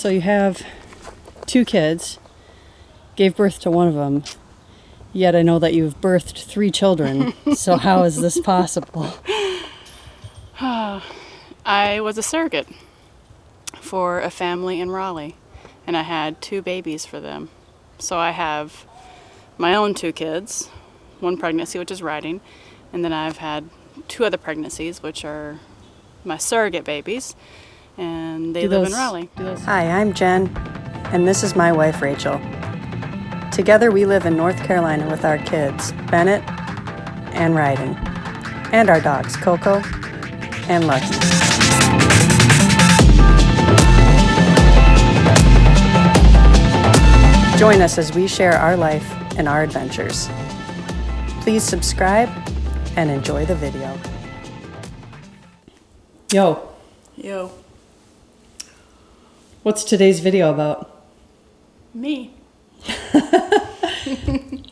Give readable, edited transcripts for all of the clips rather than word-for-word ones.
So you have 2 kids, gave birth to one of them, yet I know that you've birthed 3 children. So how is this possible? I was a surrogate for a family in Raleigh, and I had 2 babies for them. So I have my own 2 kids, 1 pregnancy, which is riding, and then I've had 2 other pregnancies, which are my surrogate babies, and they live in Raleigh. Hi, I'm Jen, and this is my wife, Rachel. Together we live in North Carolina with our kids, Bennett and Ryden, and our dogs, Coco and Lucky. Join us as we share our life and our adventures. Please subscribe and enjoy the video. Yo. Yo. What's today's video about? Me.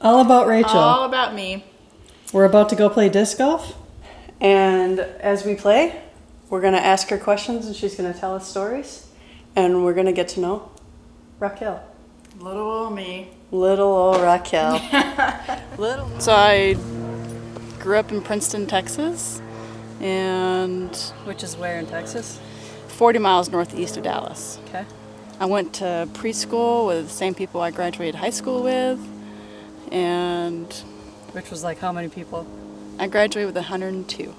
All about Rachel. All about me. We're about to go play disc golf. And as we play, we're going to ask her questions and she's going to tell us stories. And we're going to get to know Raquel. Little old me. Little old Raquel. So I grew up in Princeton, Texas, and Which is where in Texas? 40 miles northeast of Dallas. Okay. I went to preschool with the same people I graduated high school with, and Which was like how many people? I graduated with 102.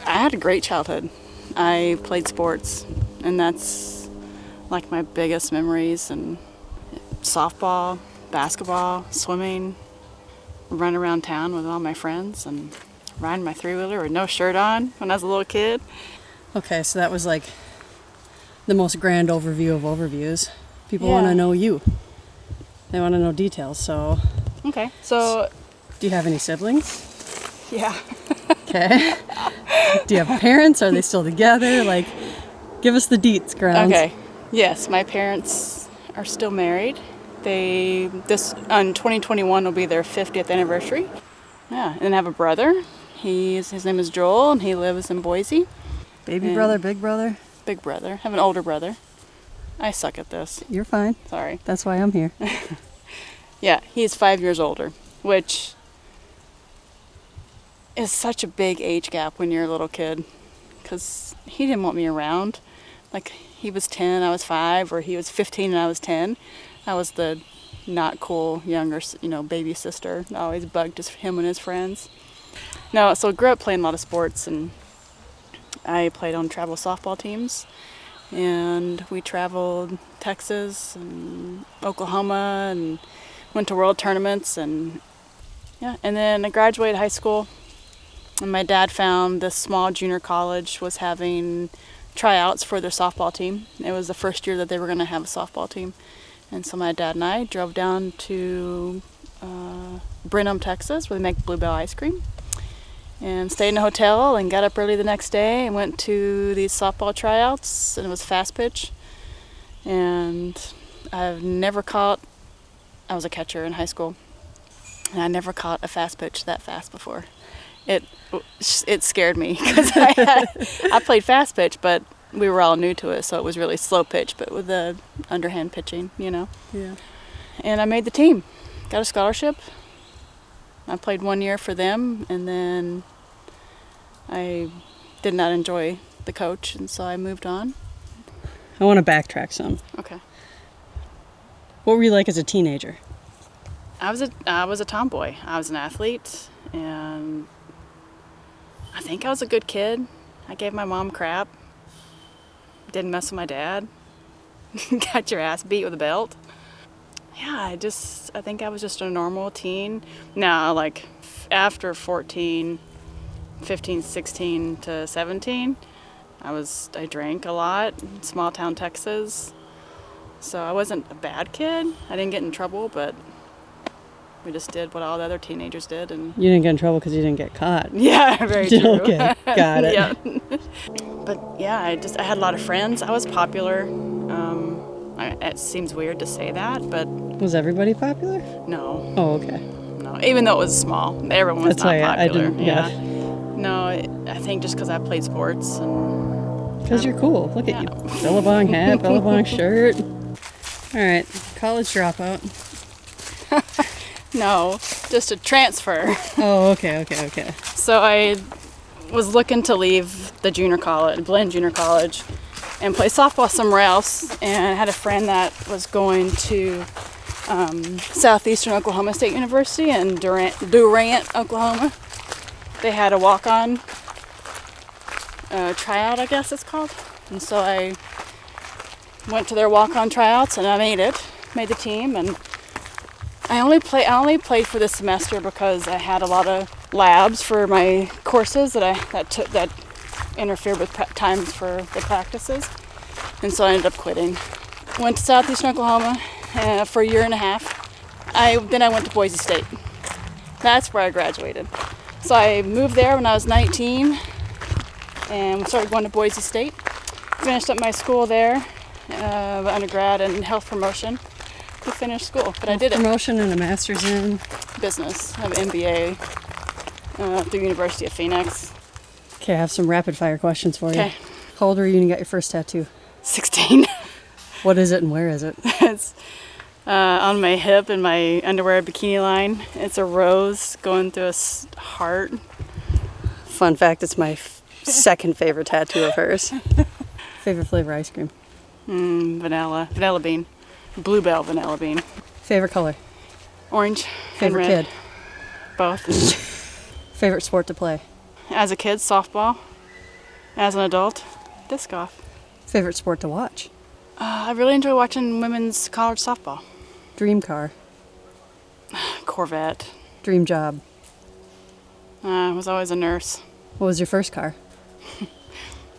I had a great childhood. I played sports, and that's like my biggest memories, and softball, basketball, swimming, run around town with all my friends, and riding my 3-wheeler with no shirt on when I was a little kid. Okay, so that was like the most grand overview of overviews. People Yeah. want to know you. They want to know details, so... Okay, so Do you have any siblings? yeah. Okay. Do you have parents? Are they still together? Like, give us the deets, grounds. Okay. Yes, my parents are still married. This on 2021 will be their 50th anniversary. Yeah, and then I have a brother. His name is Joel, and he lives in Boise. Baby brother, big brother? Big brother. I have an older brother. I suck at this. You're fine. Sorry. That's why I'm here. Yeah, he's 5 years older, which is such a big age gap when you're a little kid, because he didn't want me around. Like, he was 10, I was 5, or he was 15 and I was 10. I was the not cool younger, baby sister. I always bugged him and his friends. No, so I grew up playing a lot of sports, and I played on travel softball teams, and we traveled Texas and Oklahoma and went to world tournaments, and then I graduated high school, and my dad found this small junior college was having tryouts for their softball team. It was the first year that they were going to have a softball team. And so my dad and I drove down to Brenham, Texas, where they make Bluebell ice cream, and stayed in a hotel and got up early the next day and went to these softball tryouts, and it was fast pitch. And I was a catcher in high school, and I never caught a fast pitch that fast before. It scared me because I played fast pitch, but we were all new to it, so it was really slow pitch, but with the underhand pitching, Yeah. And I made the team, got a scholarship. I played 1 year for them, and then I did not enjoy the coach, and so I moved on. I want to backtrack some. Okay. What were you like as a teenager? I was a tomboy. I was an athlete, and I think I was a good kid. I gave my mom crap. Didn't mess with my dad. Got your ass beat with a belt. Yeah, I think I was just a normal teen. Now, like, after 15, 16 to 17, I drank a lot in small town Texas. So I wasn't a bad kid. I didn't get in trouble, but we just did what all the other teenagers did. And You didn't get in trouble because you didn't get caught. yeah, very true. Okay, got it. Yeah. But yeah, I had a lot of friends. I was popular. It seems weird to say that, but Was everybody popular? no. Oh, okay. No, even though it was small, everyone was That's not why I popular. didn't- yeah. No, I think just because I played sports and Because you're cool. Look at Yeah. you. Billabong hat, Billabong shirt. All right, college dropout. No, just a transfer. Oh, okay. So I was looking to leave the junior college, Blinn Junior College, and play softball somewhere else. And I had a friend that was going to Southeastern Oklahoma State University in Durant, Oklahoma. They had a walk-on tryout, I guess it's called. And so I went to their walk-on tryouts, and I made the team. And I only played for this semester because I had a lot of labs for my courses that interfered with times for the practices, and so I ended up quitting. Went to Southeastern Oklahoma for a year and a half. Then I went to Boise State. That's where I graduated. So I moved there when I was 19 and started going to Boise State. Finished up my school there, undergrad in health promotion. To finish school, but I did it. Promotion and a master's in business. I have an MBA through University of Phoenix. Okay, I have some rapid fire questions for you. Okay. How old were you when you got your first tattoo? 16. What is it and where is it? It's on my hip in my underwear bikini line. It's a rose going through a heart. Fun fact, it's my second favorite tattoo of hers. Favorite flavor ice cream? Vanilla bean. Bluebell vanilla bean. Favorite color? Orange. Favorite and red. kid? Both. Favorite sport to play? As a kid, softball. As an adult, disc golf. Favorite sport to watch? I really enjoy watching women's college softball. Dream car? Corvette. Dream job? I was always a nurse. What was your first car?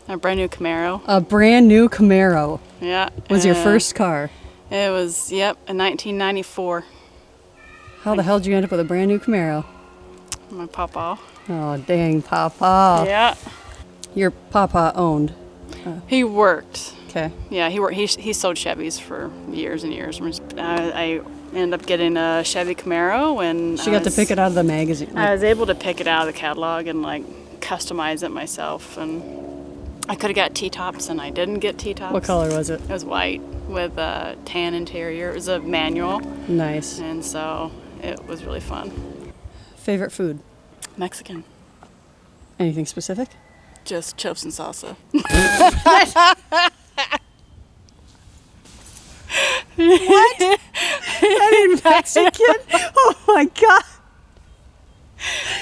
A brand new Camaro. A brand new Camaro. Yeah. Was your first car? It was, in 1994. How the hell did you end up with a brand new Camaro? My papa. Oh, dang, Papa. Yeah. Your Papa owned. He worked. Okay. Yeah, he worked. He sold Chevys for years and years. I ended up getting a Chevy Camaro, and She got to pick it out of the magazine. I was able to pick it out of the catalog and customize it myself. And I could have got T-tops, and I didn't get T-tops. What color was it? It was white with a tan interior. It was a manual. Nice. And so it was really fun. Favorite food? Mexican. Anything specific? Just chips and salsa. What? Any Mexican? Oh my God.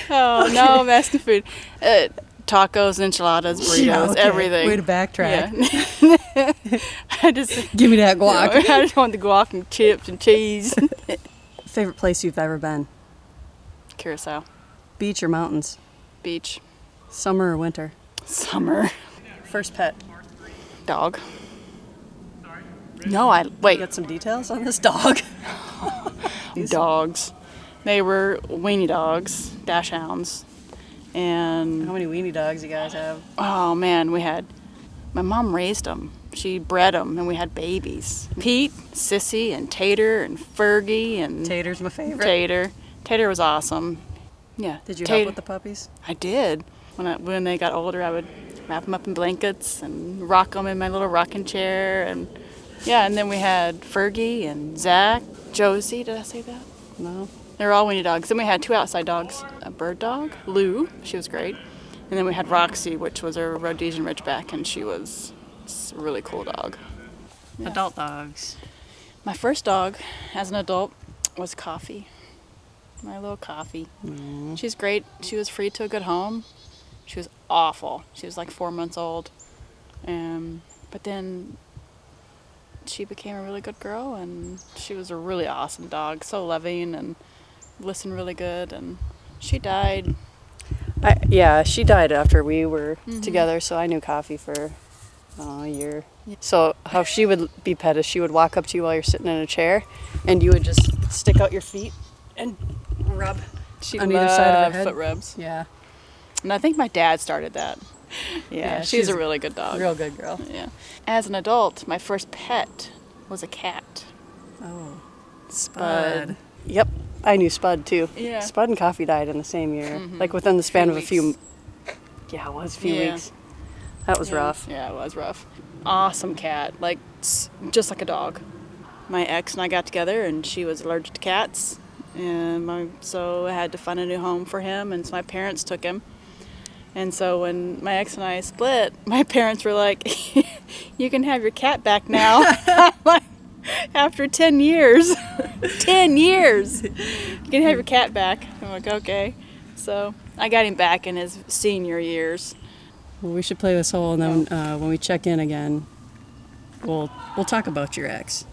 Oh, no, Mexican food. Tacos, enchiladas, burritos, Yeah, okay. everything. Way to backtrack. Yeah. I just Give me that guac. I just want the guac and chips and cheese. Favorite place you've ever been? Curacao. Beach or mountains? Beach. Summer or winter? Summer. First pet? Dog. No, wait. Got some details on this dog? Dogs. They were weenie dogs, dash hounds. And How many weenie dogs you guys have? oh man, my mom raised them. She bred them, and we had babies. Pete, Sissy, and Tater, and Fergie, and Tater's my favorite. Tater was awesome. Yeah. Did you Tater. help with the puppies? I did. When they got older, I would wrap them up in blankets and rock them in my little rocking chair, and then we had Fergie and Zach, Josie. Did I say that? No. They were all weenie dogs. Then we had two outside dogs, a bird dog, Lou, she was great, and then we had Roxy, which was a Rhodesian Ridgeback, and she was a really cool dog. Yeah. Adult dogs. My first dog, as an adult, was Coffee. My little Coffee. She's great. She was free to a good home. She was awful. She was like 4 months old. But then she became a really good girl, and she was a really awesome dog. So loving and listened really good. And she died. She died after we were together, so I knew Coffee for a year. Yeah. So how she would be pet is she would walk up to you while you're sitting in a chair, and you would just stick out your feet and rub She on either side of her head. foot rubs. Yeah. And I think my dad started that. Yeah, she's a really good dog. Real good girl. Yeah. As an adult, my first pet was a cat. Oh. Spud. Yep. I knew Spud too. Yeah. Spud and Coffee died in the same year. Like within the span of a few. weeks. Yeah, it was a few Yeah. weeks. That was rough. Yeah, it was rough. Awesome cat. Just like a dog. my ex and I got together, and she was allergic to cats, and so I had to find a new home for him, and so my parents took him. And so when my ex and I split, my parents were like, "You can have your cat back now." Like, after 10 years. 10 years! You can have your cat back. I'm like, okay. So I got him back in his senior years. Well, we should play this whole, and then when we check in again, we'll talk about your ex.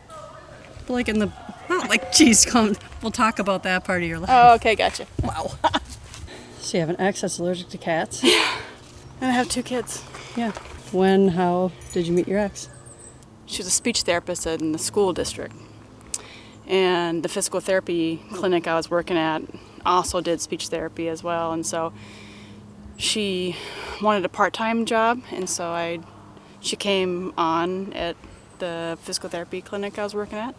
But like in the, not like, geez, we'll talk about that part of your life. Oh, okay, gotcha. Wow. So you have an ex that's allergic to cats? Yeah. And I have 2 kids. Yeah. How did you meet your ex? She was a speech therapist in the school district. And the physical therapy clinic I was working at also did speech therapy as well. And so she wanted a part-time job, and so she came on at the physical therapy clinic I was working at,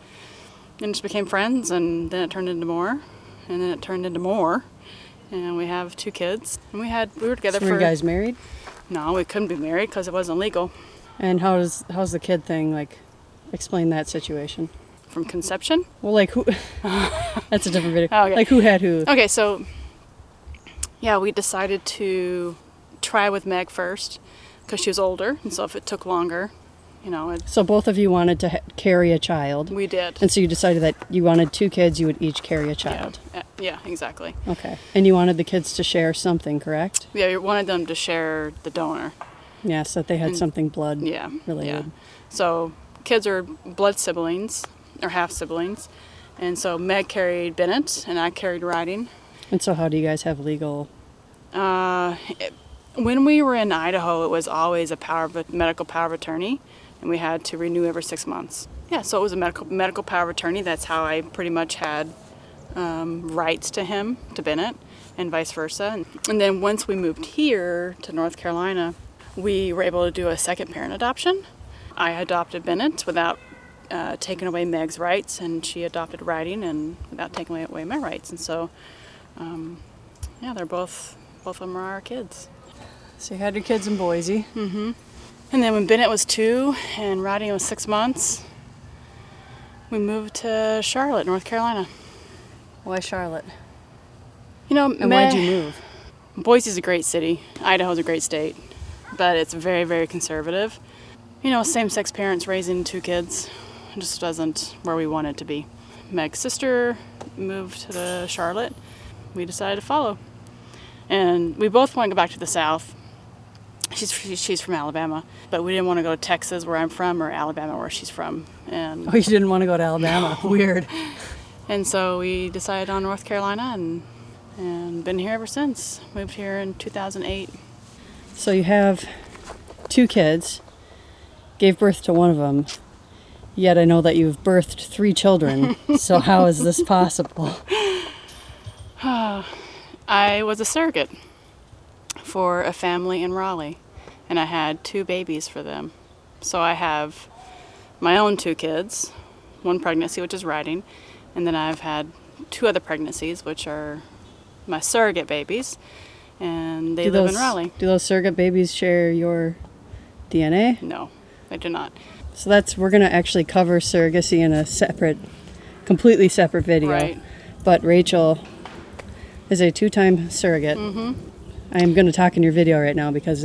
and just became friends, and then it turned into more, and then it turned into more, and we have 2 kids, and we were together So for... were you guys married? No, we couldn't be married because it wasn't legal. And how's the kid thing, like, explain that situation? From conception? Well, like, who... That's a different video. Oh, okay. Like, who had who? Okay, so, yeah, we decided to try with Meg first because she was older, and so if it took longer, So both of you wanted to carry a child. we did. And so you decided that you wanted 2 kids, you would each carry a child. Yeah, exactly. Okay. And you wanted the kids to share something, correct? Yeah, we wanted them to share the donor. Yeah, so that they had something blood related. Yeah. So kids are blood siblings, or half siblings. And so Meg carried Bennett, and I carried Riding. And so how do you guys have legal... When we were in Idaho, it was always a medical power of attorney, and we had to renew every 6 months. Yeah, so it was a medical power of attorney. That's how I pretty much had rights to him, to Bennett, and vice versa. And then once we moved here to North Carolina, we were able to do a second parent adoption. I adopted Bennett without taking away Meg's rights, and she adopted Riding and without taking away my rights. And so, they're both of them are our kids. So you had your kids in Boise. Mm-hmm. And then when Bennett was 2 and Riding was 6 months, we moved to Charlotte, North Carolina. Why Charlotte? And why'd you move? Boise's a great city. Idaho's a great state, but it's very, very conservative. Same-sex parents raising 2 kids just wasn't where we wanted to be. Meg's sister moved to Charlotte. We decided to follow. And we both want to go back to the South. She's from Alabama, but we didn't want to go to Texas, where I'm from, or Alabama, where she's from. And you didn't want to go to Alabama. Weird. And so we decided on North Carolina and been here ever since. Moved here in 2008. So you have 2 kids, gave birth to one of them, yet I know that you've birthed 3 children. So how is this possible? I was a surrogate for a family in Raleigh, and I had 2 babies for them. So I have my own 2 kids, 1 pregnancy, which is Riding, and then I've had 2 other pregnancies, which are my surrogate babies, and they live in Raleigh. Do those surrogate babies share your DNA? No, they do not. So we're going to actually cover surrogacy in a completely separate video. Right. But Rachel is a 2-time surrogate. Mm-hmm. I am going to talk in your video right now because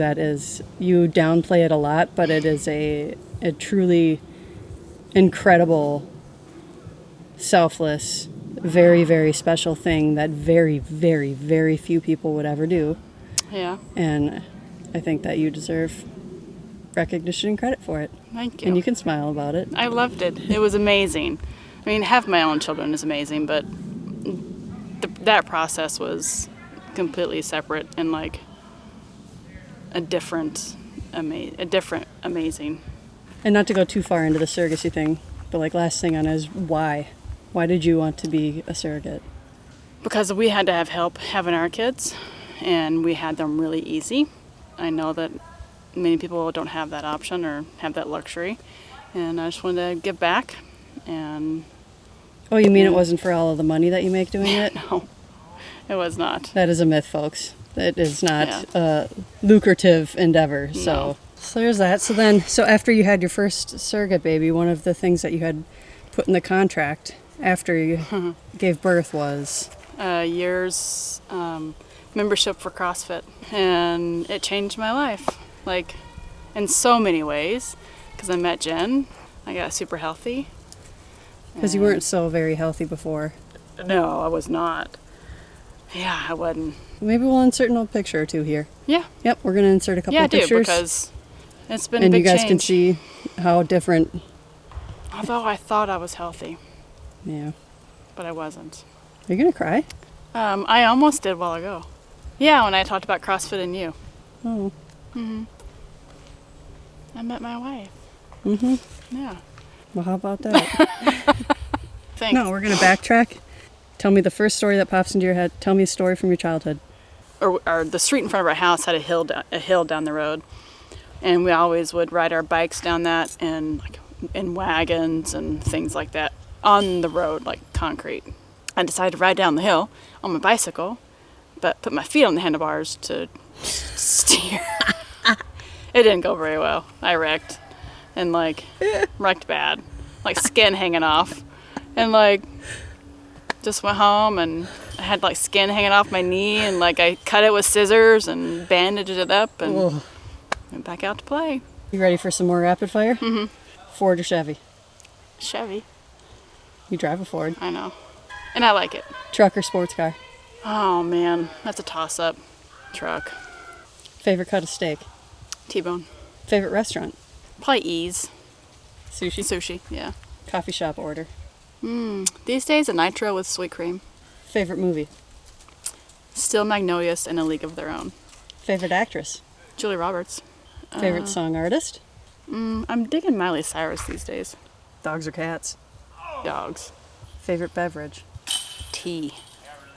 you downplay it a lot, but it is a truly incredible, selfless, very, very special thing that very, very, very few people would ever do. Yeah. And I think that you deserve recognition and credit for it. Thank you. And you can smile about it. I loved it. It was amazing. I mean, have my own children is amazing, but that process was completely separate and like a different amazing. And not to go too far into the surrogacy thing, but like last thing on is why? Why did you want to be a surrogate? Because we had to have help having our kids, and we had them really easy. I know that many people don't have that option or have that luxury, and I just wanted to give back. And oh, you mean it wasn't for all of the money that you make doing it? No, it was not. That is a myth, folks. It is not a lucrative endeavor. No. So there's that. So after you had your first surrogate baby, one of the things that you had put in the contract after you gave birth was? Years membership for CrossFit, and it changed my life, like in so many ways, because I met Jen. I got super healthy. Because you weren't so very healthy before. No, I was not. Yeah, I wasn't. Maybe we'll insert an old picture or two here. Yeah. Yep, we're going to insert a couple Yeah, I of do, pictures. because it's been a and big you guys change. can see how different. Although I thought I was healthy, Yeah. but I wasn't. Are you going to cry? I almost did a while ago. Yeah, when I talked about CrossFit and you. Oh. I met my wife. Yeah. Well, how about that? Thanks. No, we're going to backtrack. Tell me the first story that pops into your head. Tell me a story from your childhood. Or the street in front of our house had a hill down the road, and we always would ride our bikes down that, and like in wagons and things like that on the road, like concrete. I decided to ride down the hill on my bicycle, but put my feet on the handlebars to steer. It didn't go very well. I wrecked, and like wrecked bad, like skin hanging off, and like just went home, and I had like skin hanging off my knee, and like I cut it with scissors and bandaged it up, and went back out to play. You ready for some more rapid fire? Ford or Chevy? Chevy. You drive a Ford. I know, and I like it. Truck or sports car? Oh man, that's a toss-up. Truck. Favorite cut of steak? T-bone. Favorite restaurant? Probably Ease. Sushi? Sushi, yeah. Coffee shop order? These days, a nitro with sweet cream. Favorite movie? Still Magnolias and A League of Their Own. Favorite actress? Julie Roberts. Favorite song artist? I'm digging Miley Cyrus these days. Dogs or cats? Dogs. Favorite beverage? Tea.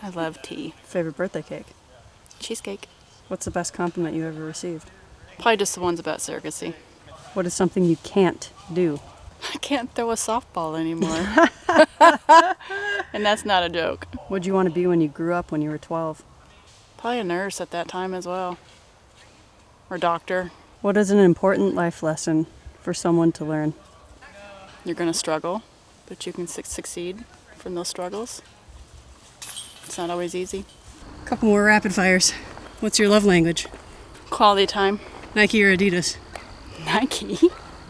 I love tea. Favorite birthday cake? Cheesecake. What's the best compliment you ever received? Probably just the ones about surrogacy. What is something you can't do? I can't throw a softball anymore. And that's not a joke. What'd you want to be when you grew up when you were 12? Probably a nurse at that time as well. Or doctor. What is an important life lesson for someone to learn? You're going to struggle, but you can succeed from those struggles. It's not always easy. A couple more rapid fires. What's your love language? Quality time. Nike or Adidas? Nike.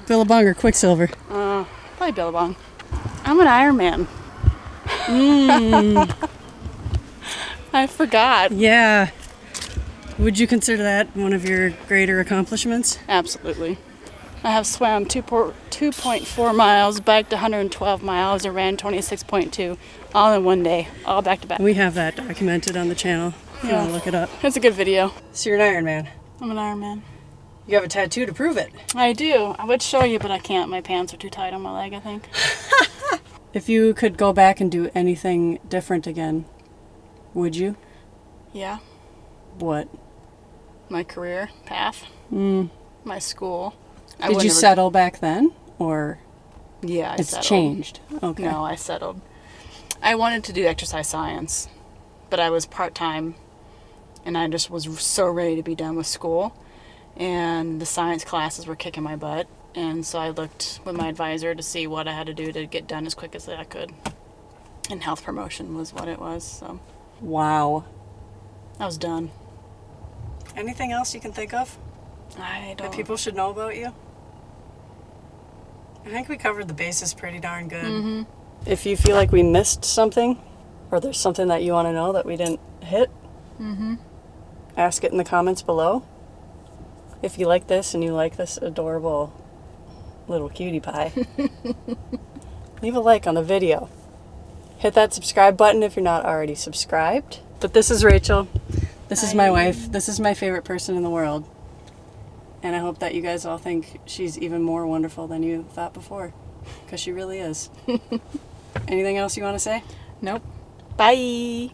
Billabong or Quicksilver? Probably Billabong. I'm an Iron Man. I forgot. Yeah. Would you consider that one of your greater accomplishments? Absolutely. I have swam 2.4 miles, biked 112 miles, and ran 26.2 all in one day, all back to back. We have that documented on the channel if you want to look it up. It's a good video. So you're an Iron Man. I'm an Iron Man. You have a tattoo to prove it. I do. I would show you, but I can't. My pants are too tight on my leg, I think. If you could go back and do anything different again, would you? Yeah. What? My career path. My school. Did you settle back then? Or Yeah, I it's settled. changed? Okay. No, I settled. I wanted to do exercise science, but I was part-time, and I just was so ready to be done with school, and the science classes were kicking my butt, and so I looked with my advisor to see what I had to do to get done as quick as I could, and health promotion was what it was, so Wow. I was done. Anything else you can think of I don't... that people should know about you? I think we covered the bases pretty darn good. If you feel like we missed something, or there's something that you want to know that we didn't hit, ask it in the comments below. If you like this and you like this adorable little cutie pie, leave a like on the video. Hit that subscribe button if you're not already subscribed. But this is Rachel. This is my wife. This is my favorite person in the world. And I hope that you guys all think she's even more wonderful than you thought before. Because she really is. Anything else you want to say? Nope. Bye!